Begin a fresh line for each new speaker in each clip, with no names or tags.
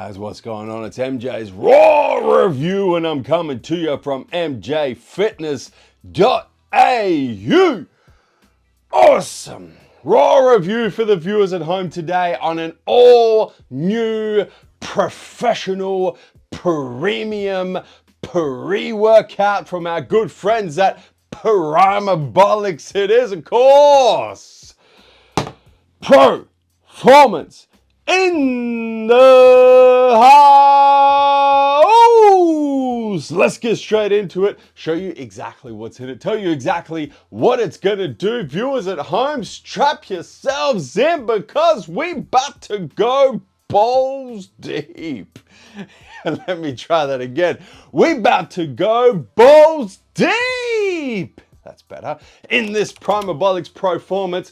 guys, what's going on? It's MJ's Raw Review, and I'm coming to you from mjfitness.au. Awesome Raw Review for the viewers at home today on an all new professional premium pre-workout from our good friends at Primabolics. It is, of course, Performance in the house. Let's get straight into it. Show you exactly what's in it. Tell you exactly what it's going to do. Viewers at home, strap yourselves in because we about to go balls deep. And let me try that again. We about to go balls deep. That's better. In this Primabolics Performance.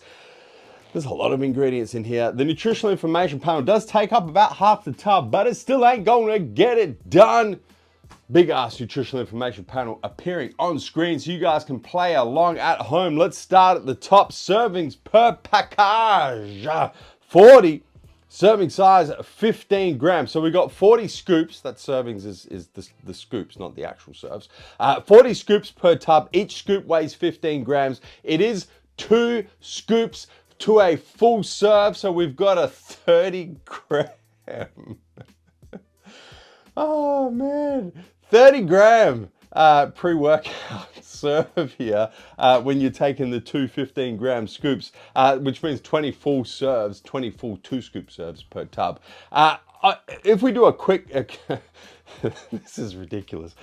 There's a lot of ingredients in here. The nutritional information panel does take up about half the tub, but it still ain't going to get it done. Big ass nutritional information panel appearing on screen so you guys can play along at home. Let's start at the top. Servings per package. 40. Serving size 15 grams. So we got 40 scoops. That servings is the scoops, not the actual serves. 40 scoops per tub. Each scoop weighs 15 grams. It is 2 scoops to a full serve, so we've got a 30 gram. Oh man, 30 gram pre-workout serve here when you're taking the 2 15-gram scoops, which means 20 full serves, 20 full 2-scoop serves per tub. If we do a quick, this is ridiculous.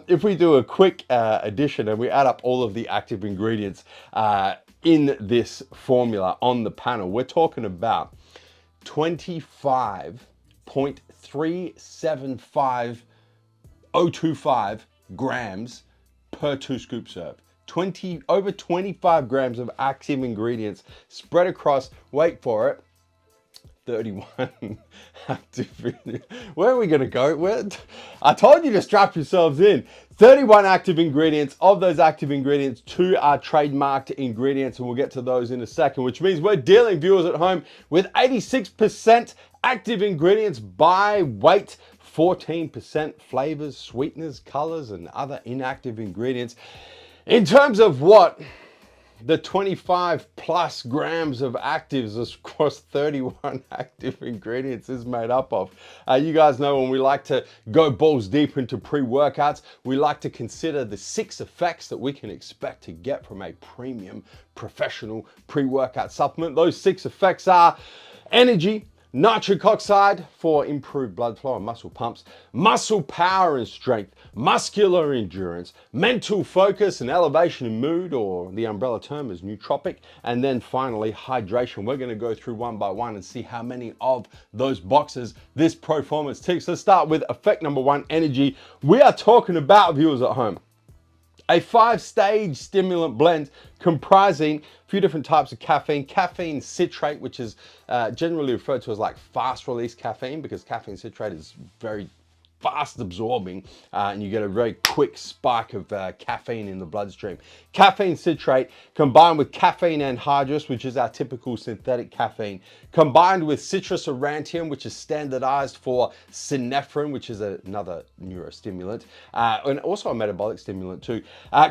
If we do a quick addition and we add up all of the active ingredients in this formula on the panel, we're talking about 25.375025 grams per 2-scoop serve. Over 25 grams of active ingredients spread across, wait for it, 31 active ingredients. Where are we going to go? I told you to strap yourselves in. 31 active ingredients. Of those active ingredients, 2 are trademarked ingredients, and we'll get to those in a second, which means we're dealing, viewers at home, with 86% active ingredients by weight, 14% flavors, sweeteners, colors, and other inactive ingredients. In terms of what the 25 plus grams of actives across 31 active ingredients is made up of. You guys know when we like to go balls deep into pre-workouts, we like to consider the 6 effects that we can expect to get from a premium professional pre-workout supplement. Those 6 effects are energy, nitric oxide for improved blood flow and muscle pumps, muscle power and strength, muscular endurance, mental focus and elevation in mood, or the umbrella term is nootropic, and then finally hydration. We're going to go through one by one and see how many of those boxes this Performance ticks. Let's start with effect number 1, energy. We are talking about, viewers at home, a 5-stage stimulant blend comprising a few different types of caffeine. Caffeine citrate, which is generally referred to as like fast release caffeine, because caffeine citrate is very fast absorbing and you get a very quick spike of caffeine in the bloodstream. Caffeine citrate combined with caffeine anhydrous, which is our typical synthetic caffeine, combined with citrus aurantium, which is standardized for synephrine, which is another neurostimulant, and also a metabolic stimulant too,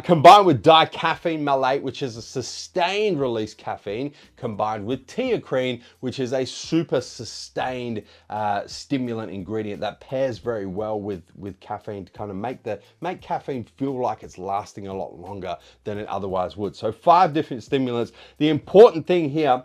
combined with dicaffeine malate, which is a sustained release caffeine, combined with teocrine, which is a super sustained stimulant ingredient that pairs very well with caffeine to kind of make caffeine feel like it's lasting a lot longer than it otherwise would. So 5 different stimulants. The important thing here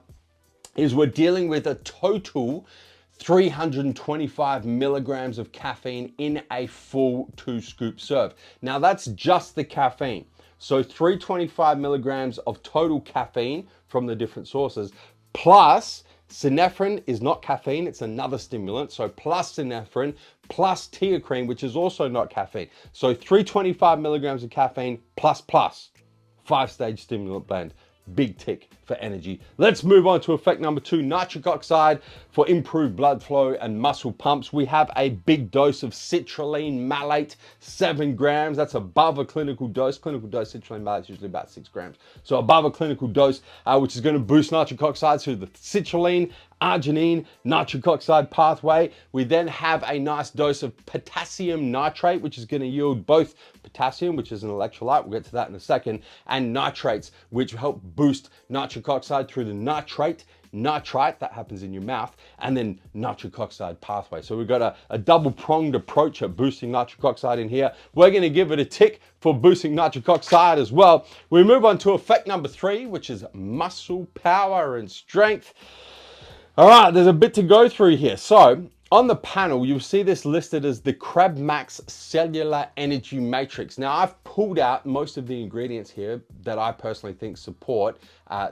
is we're dealing with a total 325 milligrams of caffeine in a full 2-scoop serve. Now that's just the caffeine. So 325 milligrams of total caffeine from the different sources, plus synephrine is not caffeine, it's another stimulant. So plus synephrine, plus teocrine, which is also not caffeine. So 325 milligrams of caffeine plus 5-stage stimulant blend. Big tick for energy. Let's move on to effect number 2, nitric oxide for improved blood flow and muscle pumps. We have a big dose of citrulline malate, 7 grams. That's above a clinical dose. Clinical dose citrulline malate is usually about 6 grams. So above a clinical dose, which is going to boost nitric oxide. So the citrulline arginine, nitric oxide pathway. We then have a nice dose of potassium nitrate, which is going to yield both potassium, which is an electrolyte, we'll get to that in a second, and nitrates, which help boost nitric oxide through the nitrite, that happens in your mouth, and then nitric oxide pathway. So we've got a double-pronged approach at boosting nitric oxide in here. We're going to give it a tick for boosting nitric oxide as well. We move on to effect number 3, which is muscle power and strength. All right, there's a bit to go through here. So on the panel, you'll see this listed as the Crab Max Cellular Energy Matrix. Now, I've pulled out most of the ingredients here that I personally think support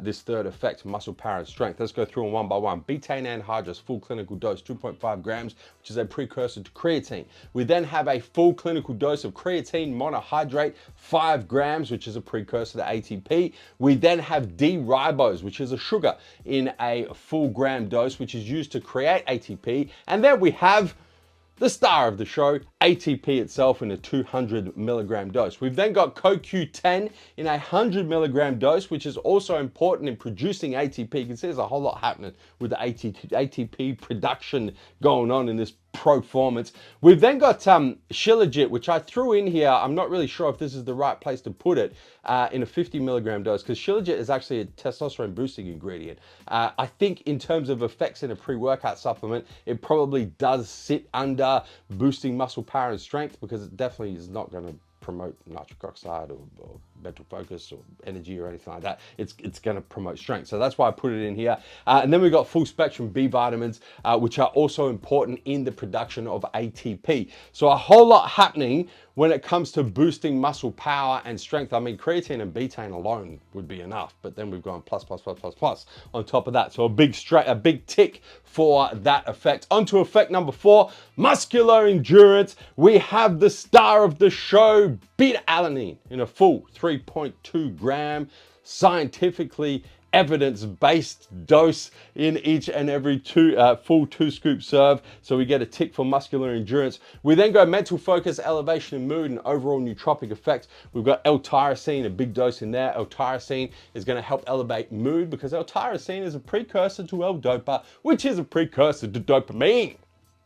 this third effect, muscle power and strength. Let's go through them one by one. Betaine anhydrous, full clinical dose, 2.5 grams, which is a precursor to creatine. We then have a full clinical dose of creatine monohydrate, 5 grams, which is a precursor to ATP. We then have D-ribose, which is a sugar in a full gram dose, which is used to create ATP. And then we have the star of the show, ATP itself in a 200 milligram dose. We've then got CoQ10 in a 100 milligram dose, which is also important in producing ATP. You can see there's a whole lot happening with the ATP production going on in this Proformance. We've then got Shilajit, which I threw in here. I'm not really sure if this is the right place to put it in a 50 milligram dose, because Shilajit is actually a testosterone boosting ingredient. I think in terms of effects in a pre-workout supplement, it probably does sit under boosting muscle power and strength, because it definitely is not going to promote nitric oxide or mental focus or energy or anything like that. It's going to promote strength. So that's why I put it in here. And then we've got full spectrum B vitamins, which are also important in the production of ATP. So a whole lot happening when it comes to boosting muscle power and strength. I mean, creatine and betaine alone would be enough, but then we've gone plus on top of that. So a big tick for that effect. On to effect number 4, muscular endurance. We have the star of the show, beta-alanine, in a full 3.2 gram, scientifically evidence-based dose in each and every full 2-scoop serve. So we get a tick for muscular endurance. We then go mental focus, elevation in mood, and overall nootropic effect. We've got L-tyrosine, a big dose in there. L-tyrosine is going to help elevate mood, because L-tyrosine is a precursor to L-dopa, which is a precursor to dopamine.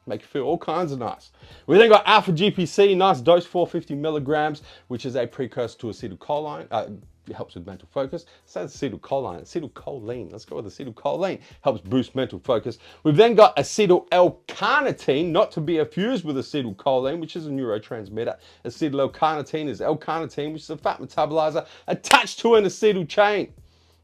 Make you feel all kinds of nice. We then got alpha GPC, nice dose, 450 milligrams, which is a precursor to acetylcholine. It helps with mental focus. So it's acetylcholine. Let's go with acetylcholine. Helps boost mental focus. We've then got acetyl L-carnitine, not to be confused with acetylcholine, which is a neurotransmitter. Acetyl L-carnitine is L-carnitine, which is a fat metabolizer attached to an acetyl chain.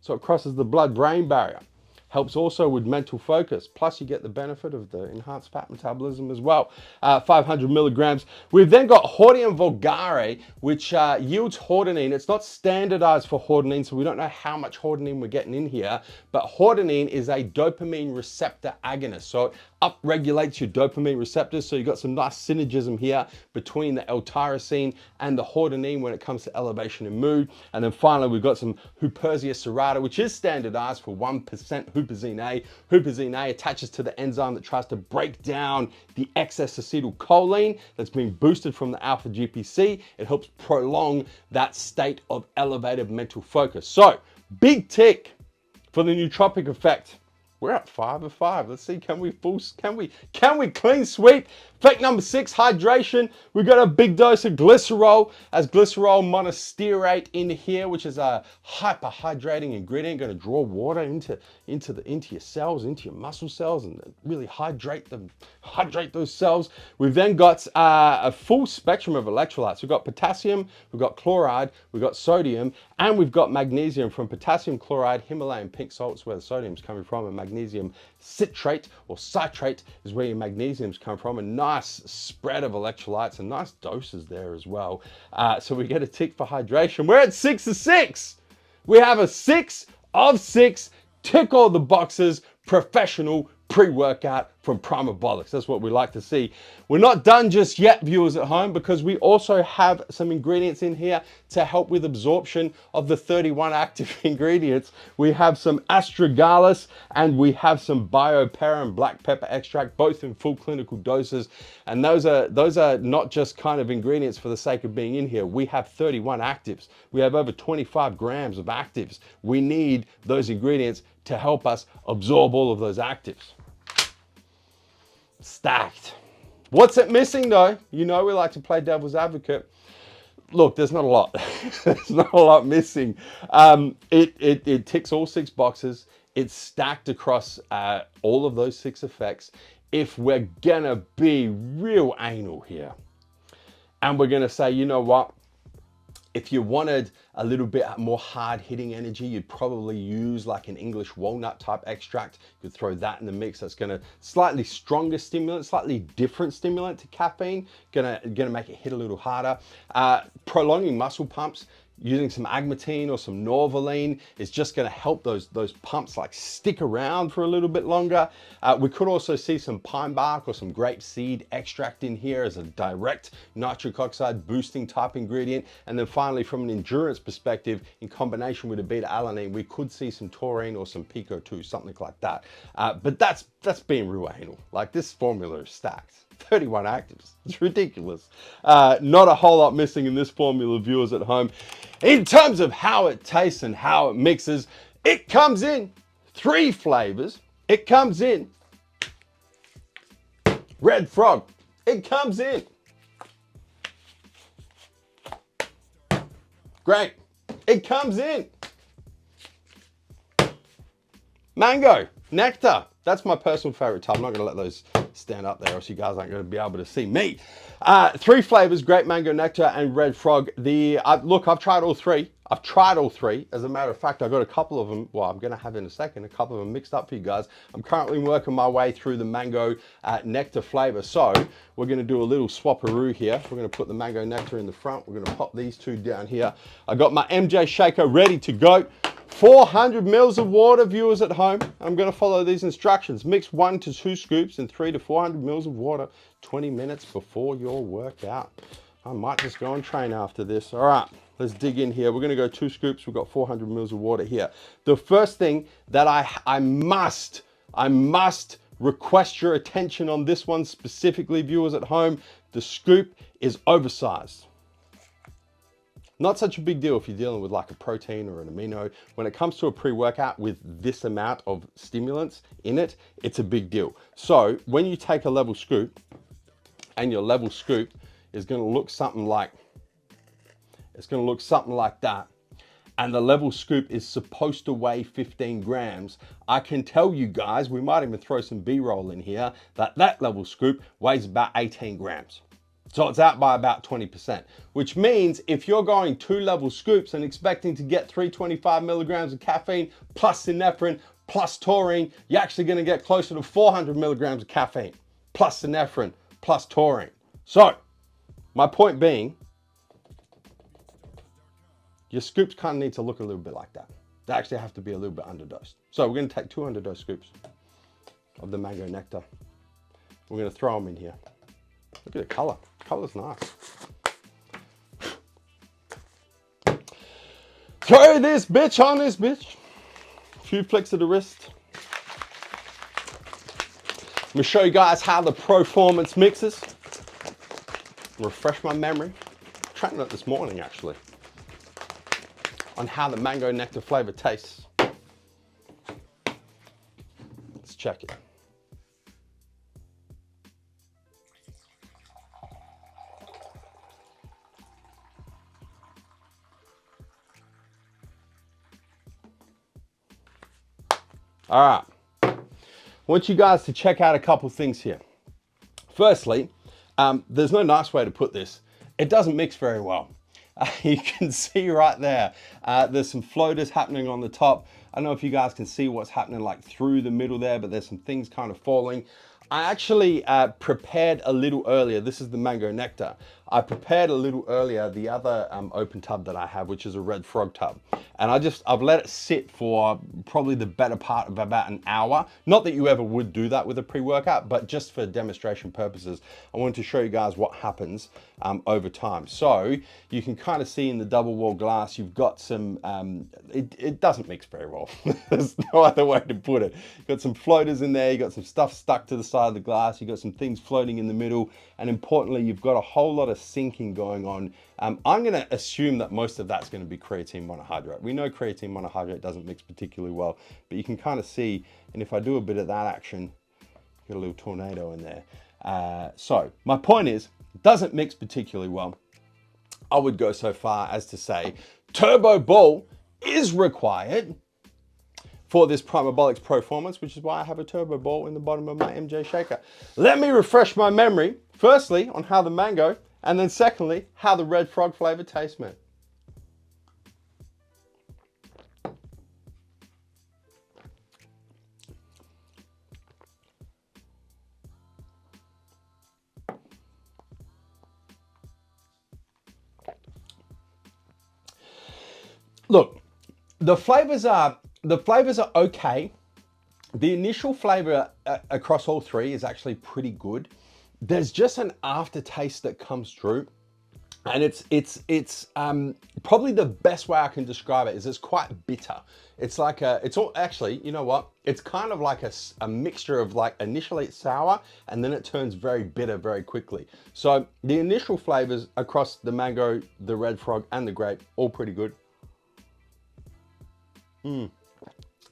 So it crosses the blood-brain barrier. Helps also with mental focus. Plus you get the benefit of the enhanced fat metabolism as well. 500 milligrams. We've then got Hordeum vulgare, which yields hordenine. It's not standardized for hordenine, so we don't know how much hordenine we're getting in here, but hordenine is a dopamine receptor agonist. So it upregulates your dopamine receptors. So you've got some nice synergism here between the L-tyrosine and the hordenine when it comes to elevation in mood. And then finally, we've got some Huperzia serrata, which is standardized for 1% huperzine A. Huperzine A attaches to the enzyme that tries to break down the excess acetylcholine that's been boosted from the alpha GPC. It helps prolong that state of elevated mental focus. So, big tick for the nootropic effect. We're at 5 of 5. Let's see, can we clean sweep? Effect number 6, hydration. We've got a big dose of glycerol, as glycerol monostearate in here, which is a hyperhydrating ingredient, going to draw water into your cells, into your muscle cells, and really hydrate those cells. We've then got a full spectrum of electrolytes. We've got potassium, we've got chloride, we've got sodium, and we've got magnesium from potassium chloride, Himalayan pink salts, where the sodium's coming from, and magnesium citrate or citrate is where your magnesium's come from. A nice spread of electrolytes and nice doses there as well. So we get a tick for hydration. We're at 6 of 6. We have a 6 of 6, tick all the boxes, professional pre-workout from Primabolics. That's what we like to see. We're not done just yet, viewers at home, because we also have some ingredients in here to help with absorption of the 31 active ingredients. We have some astragalus and we have some biopera and black pepper extract, both in full clinical doses. And those are not just kind of ingredients for the sake of being in here. We have 31 actives. We have over 25 grams of actives. We need those ingredients to help us absorb all of those actives. Stacked. What's it missing though? You know we like to play devil's advocate. Look, there's not a lot. There's not a lot missing. It ticks all 6 boxes. It's stacked across all of those 6 effects. If we're gonna be real anal here, and we're gonna say, you know what? If you wanted a little bit more hard-hitting energy, you'd probably use like an English walnut type extract. You could throw that in the mix. That's gonna slightly stronger stimulant, slightly different stimulant to caffeine, gonna make it hit a little harder. Prolonging muscle pumps, using some agmatine or some norvaline is just going to help those pumps like stick around for a little bit longer. We could also see some pine bark or some grape seed extract in here as a direct nitric oxide boosting type ingredient. And then finally, from an endurance perspective, in combination with a beta alanine, we could see some taurine or some pico 2, something like that. But that's being real anal. Like, this formula is stacked. 31 actives. It's ridiculous. Not a whole lot missing in this formula, viewers at home. In terms of how it tastes and how it mixes, it comes in 3 flavors. It comes in Red Frog. It comes in Great. It comes in Mango, Nectar. That's my personal favorite type. I'm not going to let those stand up there, or else you guys aren't going to be able to see me. 3 flavors: Grape, Mango, Nectar, and Red Frog. Look, I've tried all 3. I've tried all 3. As a matter of fact, I've got a couple of them. Well, I'm going to have in a second a couple of them mixed up for you guys. I'm currently working my way through the Mango Nectar flavor. So we're going to do a little swapperoo here. We're going to put the Mango Nectar in the front. We're going to pop these 2 down here. I got my MJ shaker ready to go. 400 mils of water, viewers at home. I'm going to follow these instructions. Mix 1 to 2 scoops in 3 to 400 mils of water 20 minutes before your workout. I might just go and train after this. All right, let's dig in here. We're going to go 2 scoops. We've got 400 mils of water here. The first thing that I must request your attention on this one specifically, viewers at home. The scoop is oversized. Not such a big deal if you're dealing with like a protein or an amino. When it comes to a pre-workout with this amount of stimulants in it, it's a big deal. So when you take a level scoop, and your level scoop is going to look something like, that, and the level scoop is supposed to weigh 15 grams, I can tell you guys, we might even throw some B-roll in here, that level scoop weighs about 18 grams. So it's out by about 20%, which means if you're going 2 level scoops and expecting to get 325 milligrams of caffeine plus synephrine plus taurine, you're actually going to get closer to 400 milligrams of caffeine plus synephrine plus taurine. So my point being, your scoops kind of need to look a little bit like that. They actually have to be a little bit underdosed. So we're going to take 2 underdosed scoops of the Mango Nectar. We're going to throw them in here. Look at the color. Color's nice. Throw this bitch on this bitch. A few flicks of the wrist. I'm gonna show you guys how the Proformance mixes. Refresh my memory. I'm trying that this morning actually. On how the Mango Nectar flavor tastes. Let's check it. All right, I want you guys to check out a couple things here. Firstly, there's no nice way to put this. It doesn't mix very well. You can see right there, there's some floaters happening on the top. I don't know if you guys can see what's happening like through the middle there, but there's some things kind of falling. I actually prepared a little earlier. This is the Mango Nectar. I prepared a little earlier the other open tub that I have, which is a Red Frog tub. And I've let it sit for probably the better part of about an hour. Not that you ever would do that with a pre-workout, but just for demonstration purposes, I wanted to show you guys what happens over time. So you can kind of see in the double wall glass, you've got some, it doesn't mix very well. There's no other way to put it. You've got some floaters in there, you've got some stuff stuck to the side of the glass, you've got some things floating in the middle, and importantly, you've got a whole lot of sinking going on. I'm going to assume that most of that's going to be creatine monohydrate. We know creatine monohydrate doesn't mix particularly well, but you can kind of see, and if I do a bit of that action, got a little tornado in there. So my point is, it doesn't mix particularly well. I would go so far as to say turbo ball is required for this Primabolics PROFORMANCE, which is why I have a turbo ball in the bottom of my MJ shaker. Let me refresh my memory, firstly, on how the mango, and then secondly, how the Red Frog flavor tastes, man. Look, the flavors are okay. The initial flavor across all three is actually pretty good. There's just an aftertaste that comes through, and it's probably the best way I can describe it is it's quite bitter. It's like it's all actually, you know what? It's kind of like a mixture of, like, initially it's sour and then it turns very bitter very quickly. So the initial flavors across the mango, the Red Frog, and the grape, all pretty good.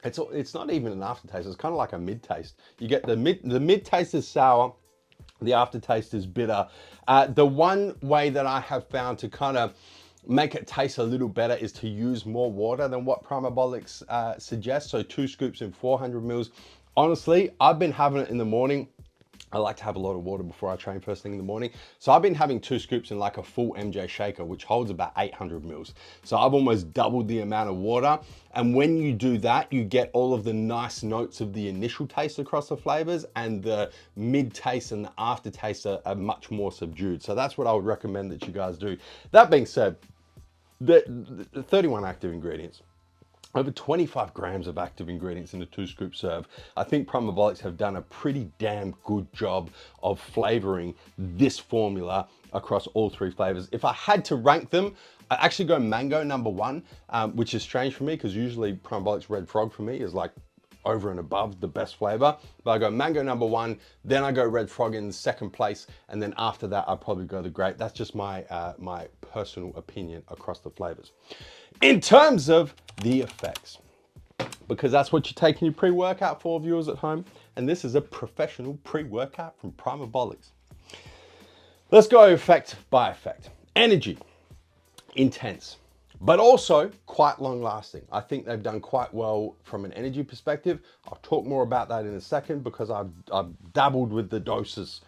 It's not even an aftertaste. It's kind of like a mid taste. You get the mid taste is sour, the aftertaste is bitter. The one way that I have found to kind of make it taste a little better is to use more water than what Primabolics suggests. So 2 scoops in 400 mils. Honestly, I've been having it in the morning. I like to have a lot of water before I train first thing in the morning. So I've been having 2 scoops in like a full MJ shaker, which holds about 800 mils. So I've almost doubled the amount of water. And when you do that, you get all of the nice notes of the initial taste across the flavors, and the mid taste and the aftertaste are much more subdued. So that's what I would recommend that you guys do. That being said, the 31 active ingredients. Over 25 grams of active ingredients in a 2 scoop serve. I think Primabolics have done a pretty damn good job of flavoring this formula across all 3 flavors. If I had to rank them, I actually go mango #1, which is strange for me because usually Primabolics Red Frog for me is like over and above the best flavor. But I go mango #1, then I go Red Frog in 2nd place, and then after that I probably go the grape. That's just my my personal opinion across the flavors. In terms of the effects, because that's what you're taking your pre-workout for, viewers at home, and this is a professional pre-workout from Primabolics. Let's go effect by effect. Energy, intense, but also quite long lasting. I think they've done quite well from an energy perspective. I'll talk more about that in a second because I've dabbled with the doses.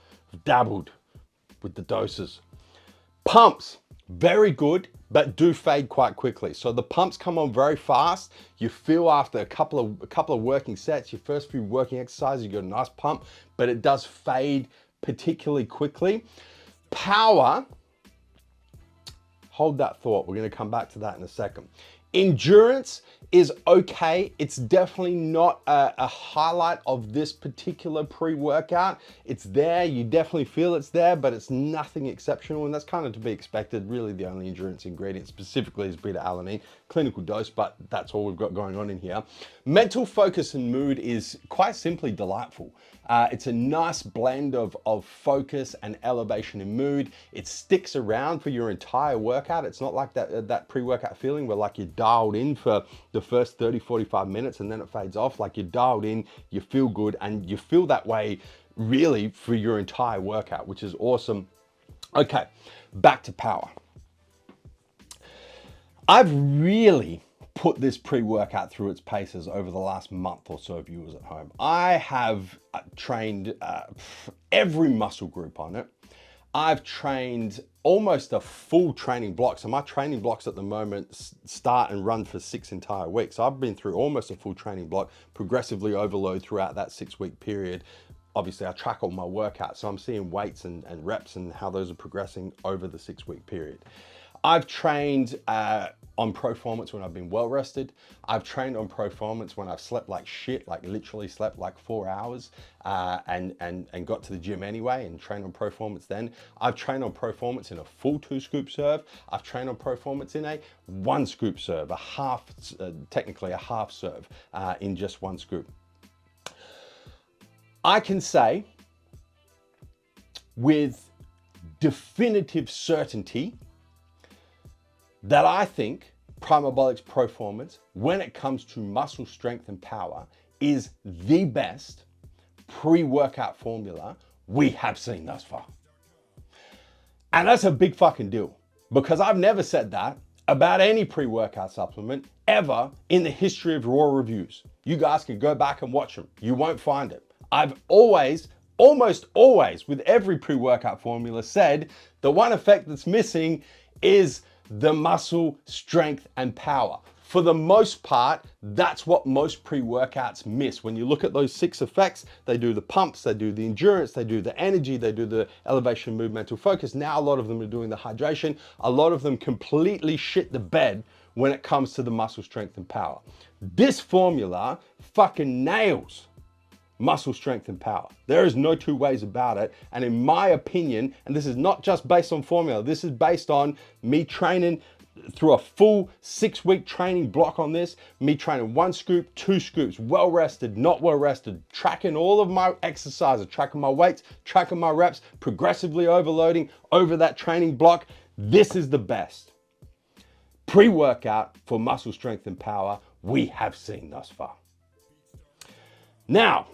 Pumps, very good, but do fade quite quickly. So the pumps come on very fast. You feel after a couple of working sets, your first few working exercises, you get a nice pump, but it does fade particularly quickly. Power, hold that thought. We're going to come back to that in a second. Endurance is okay. It's definitely not a highlight of this particular pre-workout. It's there, you definitely feel it's there, but it's nothing exceptional, and that's kind of to be expected. Really, the only endurance ingredient specifically is beta-alanine, clinical dose, but that's all we've got going on in here. Mental focus and mood is quite simply delightful. It's a nice blend of focus and elevation in mood. It sticks around for your entire workout. It's not like that pre-workout feeling where like you're dialed in for the first 30, 45 minutes and then it fades off. Like you're dialed in, you feel good, and you feel that way really for your entire workout, which is awesome. Okay, back to power. I've really put this pre-workout through its paces over the last month or so, viewers at home. I have trained every muscle group on it. I've trained almost a full training block. So my training blocks at the moment start and run for 6 entire weeks. So I've been through almost a full training block, progressively overload throughout that 6-week period. obviously I track all my workouts, so I'm seeing weights and reps and how those are progressing over the 6-week period. I've trained on Proformance when I've been well rested. I've trained on Proformance when I've slept like shit, like literally slept like 4 hours and got to the gym anyway and trained on Proformance then. I've trained on Proformance in a full 2-scoop serve. I've trained on Proformance in a 1-scoop serve, technically a half serve in just 1 scoop. I can say with definitive certainty that I think Primabolics PROFORMANCE, when it comes to muscle strength and power, is the best pre-workout formula we have seen thus far. And that's a big fucking deal, because I've never said that about any pre-workout supplement ever in the history of Raw reviews. You guys can go back and watch them. You won't find it. I've always, almost always, with every pre-workout formula said, the one effect that's missing is the muscle strength and power. For the most part, that's what most pre-workouts miss. When you look at those 6 effects, they do the pumps, they do the endurance, they do the energy, they do the elevation, mood, mental focus. Now a lot of them are doing the hydration. A lot of them completely shit the bed when it comes to the muscle strength and power. This formula fucking nails muscle strength and power. There is no two ways about it. And in my opinion, and this is not just based on formula, this is based on me training through a full 6-week training block on this, me training 1 scoop, 2 scoops, well rested, not well rested, tracking all of my exercises, tracking my weights, tracking my reps, progressively overloading over that training block. This is the best pre-workout for muscle strength and power we have seen thus far. Now,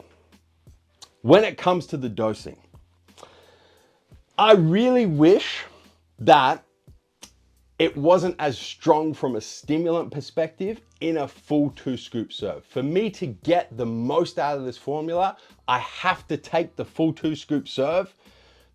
when it comes to the dosing, I really wish that it wasn't as strong from a stimulant perspective in a full 2-scoop serve. For me to get the most out of this formula, I have to take the full 2-scoop serve.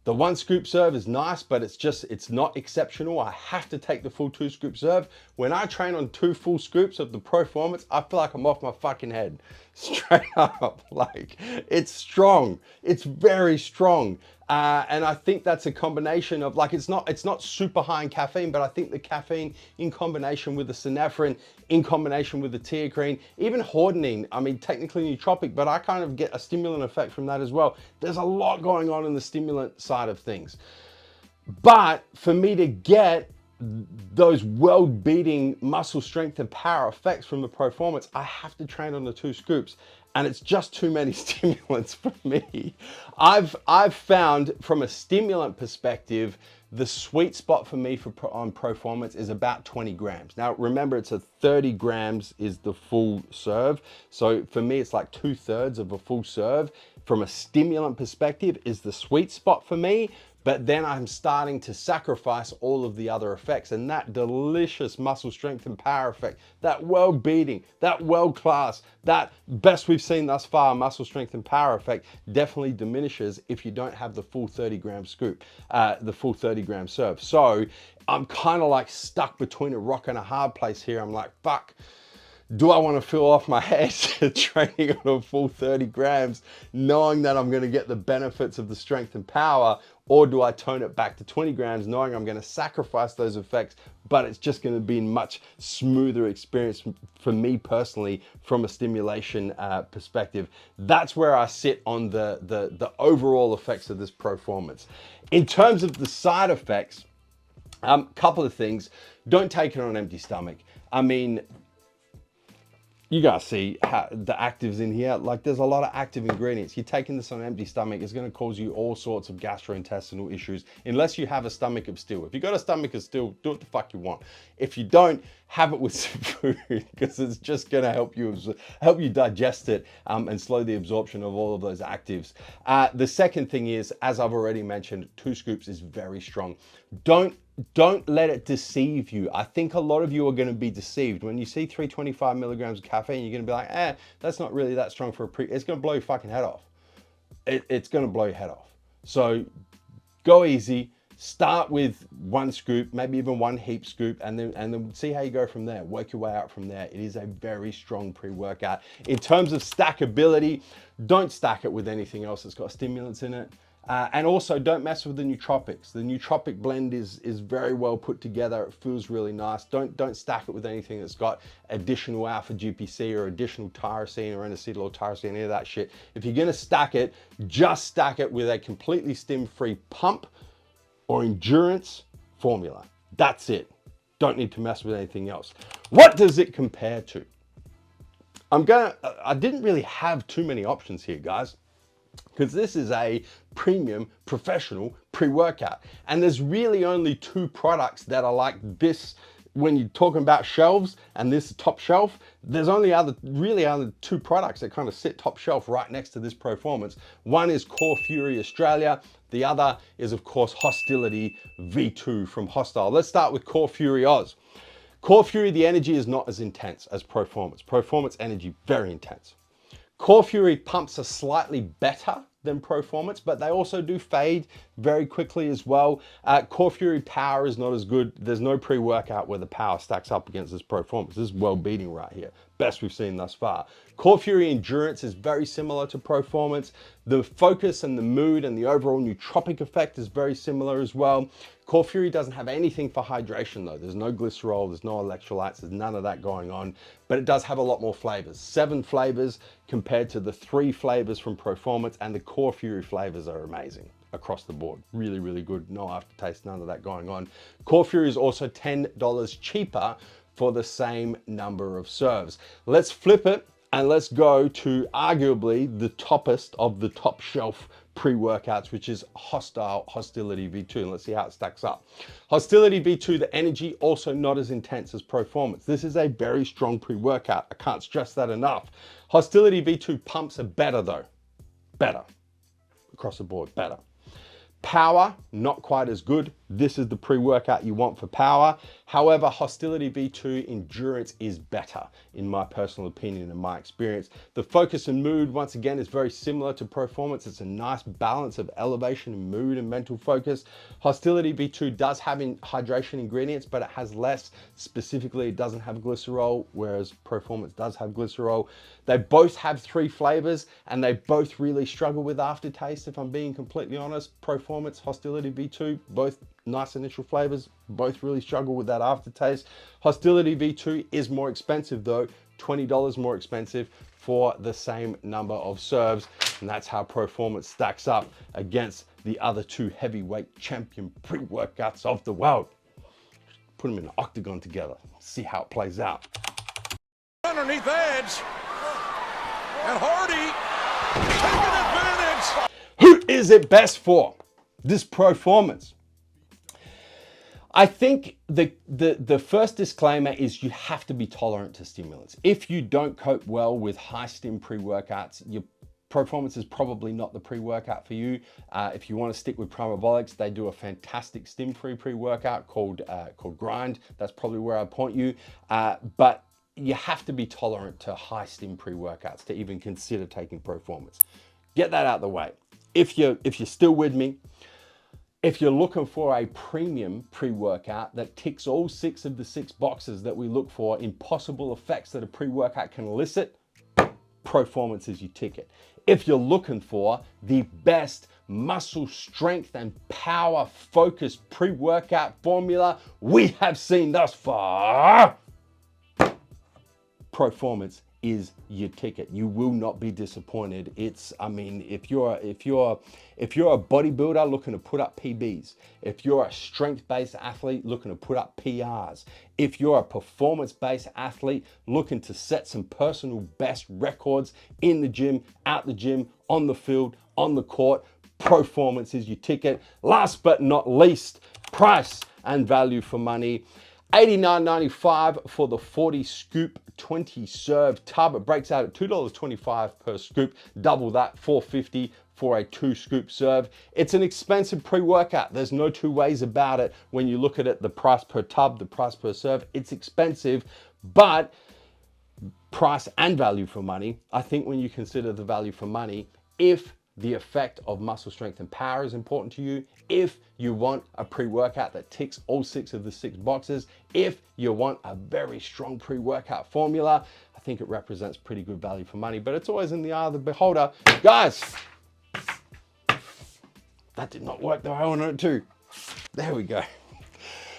The 1-scoop serve is nice, but it's not exceptional. I have to take the full 2-scoop serve. When I train on 2 full scoops of the Proformance, I feel like I'm off my fucking head. Straight up, like, it's strong. It's very strong. And I think that's a combination of, like, it's not super high in caffeine, but I think the caffeine in combination with the synephrine, in combination with the teacrine, even hordenine, I mean, technically nootropic, but I kind of get a stimulant effect from that as well. There's a lot going on in the stimulant side of things. But for me to get those world-beating muscle strength and power effects from the Proformance, I have to train on the 2 scoops. And it's just too many stimulants for me. I've found from a stimulant perspective, the sweet spot for me on Proformance is about 20 grams. Now remember, it's 30 grams is the full serve. So for me, it's like 2/3 of a full serve. From a stimulant perspective is the sweet spot for me. But then I'm starting to sacrifice all of the other effects, and that delicious muscle strength and power effect, that world beating, that world class, that best we've seen thus far muscle strength and power effect definitely diminishes if you don't have the full 30-gram scoop, the full 30-gram serve. So I'm kind of like stuck between a rock and a hard place here. I'm like, fuck. Do I want to fill off my head training on a full 30 grams, knowing that I'm going to get the benefits of the strength and power, or do I tone it back to 20 grams, knowing I'm going to sacrifice those effects, but it's just going to be a much smoother experience for me personally from a stimulation perspective. That's where I sit on the overall effects of this Proformance. In terms of the side effects, couple of things. Don't take it on an empty stomach. I mean, you guys see how the actives in here, like there's a lot of active ingredients. You're taking this on an empty stomach, it's gonna cause you all sorts of gastrointestinal issues, unless you have a stomach of steel. If you got a stomach of steel, do what the fuck you want. If you don't, have it with some food, because it's just gonna help you digest it and slow the absorption of all of those actives. The second thing is, as I've already mentioned, 2 scoops is very strong. Don't let it deceive you. I think a lot of you are going to be deceived. When you see 325 milligrams of caffeine, you're going to be like, that's not really that strong for a it's going to blow your fucking head off. It's going to blow your head off. So go easy, Start with 1 scoop, maybe even 1 heap scoop, and then see how you go from there. Work your way out from there. It is a very strong pre-workout. In terms of stackability, don't stack it with anything else that's got stimulants in it. And also don't mess with the nootropics. The nootropic blend is very well put together. It feels really nice. Don't stack it with anything that's got additional alpha GPC or additional tyrosine or N-acetyl or tyrosine, any of that shit. If you're gonna stack it, just stack it with a completely stim-free pump or endurance formula. That's it. Don't need to mess with anything else. What does it compare to? I didn't really have too many options here, guys, because this is a premium professional pre-workout. And there's really only 2 products that are like this. When you're talking about shelves and this top shelf, there's only really only 2 products that kind of sit top shelf right next to this Proformance. One is Core Fury Australia. The other is, of course, Hostility V2 from Hostile. Let's start with Core Fury Oz. Core Fury, the energy is not as intense as Proformance. Proformance energy, very intense. Core Fury pumps are slightly better than Proformance, but they also do fade very quickly as well. Core Fury power is not as good. There's no pre-workout where the power stacks up against this Proformance. This is well beating right here. Best we've seen thus far. Core Fury endurance is very similar to Proformance. The focus and the mood and the overall nootropic effect is very similar as well. Core Fury doesn't have anything for hydration though. There's no glycerol, there's no electrolytes, there's none of that going on, but it does have a lot more flavors. 7 flavors compared to the 3 flavors from Proformance, and the Core Fury flavors are amazing across the board. Really, really good. No aftertaste, none of that going on. Core Fury is also $10 cheaper for the same number of serves. Let's flip it and let's go to arguably the toppest of the top shelf pre-workouts, which is Hostility V2, and let's see how it stacks up. Hostility V2, the energy also not as intense as Proformance. This is a very strong pre-workout. I can't stress that enough. Hostility V2 pumps are better though. Better. Across the board, better. Power, not quite as good. This is the pre-workout you want for power. However, Hostility V2 endurance is better, in my personal opinion and my experience. The focus and mood, once again, is very similar to Proformance. It's a nice balance of elevation and mood and mental focus. Hostility V2 does have hydration ingredients, but it has less. Specifically, it doesn't have glycerol, whereas Proformance does have glycerol. They both have 3 flavors, and they both really struggle with aftertaste, if I'm being completely honest. Proformance, Hostility V2, both nice initial flavors, both really struggle with that aftertaste. Hostility V2 is more expensive though, $20 more expensive for the same number of serves, and that's how Proformance stacks up against the other 2 heavyweight champion pre-workouts of the world. Put them in an octagon together, see how it plays out.
Underneath edge, and Hardy taking advantage.
Who is it best for? This Proformance. I think the first disclaimer is you have to be tolerant to stimulants. If you don't cope well with high stim pre-workouts, your Proformance is probably not the pre-workout for you. If you want to stick with Primabolics, they do a fantastic stim-free pre-workout called Grind. That's probably where I'd point you. But you have to be tolerant to high stim pre-workouts to even consider taking Proformance. Get that out of the way. If you're still with me, if you're looking for a premium pre-workout that ticks all 6 of the 6 boxes that we look for in possible effects that a pre-workout can elicit, Proformance is your ticket. If you're looking for the best muscle strength and power focused pre-workout formula we have seen thus far, Proformance is your ticket. You will not be disappointed. I mean, if you're a bodybuilder looking to put up PBs, if you're a strength-based athlete looking to put up PRs, if you're a performance-based athlete looking to set some personal best records in the gym, out the gym, on the field, on the court, Proformance is your ticket. Last but not least, price and value for money. $89.95 for the 40 scoop 20 serve tub. It breaks out at $2.25 per scoop, double that, $4.50 for a 2 scoop serve. It's an expensive pre-workout. There's no 2 ways about it. When you look at it, the price per tub, the price per serve, it's expensive, but price and value for money. I think when you consider the value for money, if the effect of muscle strength and power is important to you, if you want a pre-workout that ticks all 6 of the 6 boxes, if you want a very strong pre-workout formula, I think it represents pretty good value for money, but it's always in the eye of the beholder. Guys, that did not work the way I wanted it to. There we go.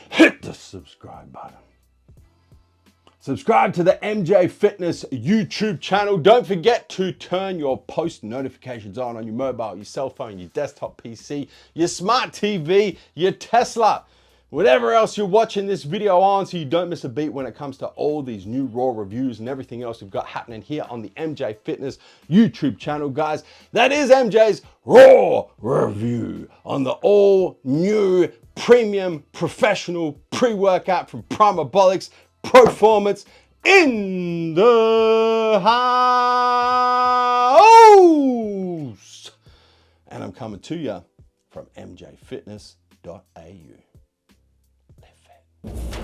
Hit the subscribe button. Subscribe to the MJ Fitness YouTube channel. Don't forget to turn your post notifications on your mobile, your cell phone, your desktop PC, your smart TV, your Tesla, whatever else you're watching this video on, so you don't miss a beat when it comes to all these new raw reviews and everything else we've got happening here on the MJ Fitness YouTube channel, guys. That is MJ's Raw Review on the all new premium professional pre-workout from Primabolics PROFORMANCE in the house. And I'm coming to you from mjfitness.au. Live fit.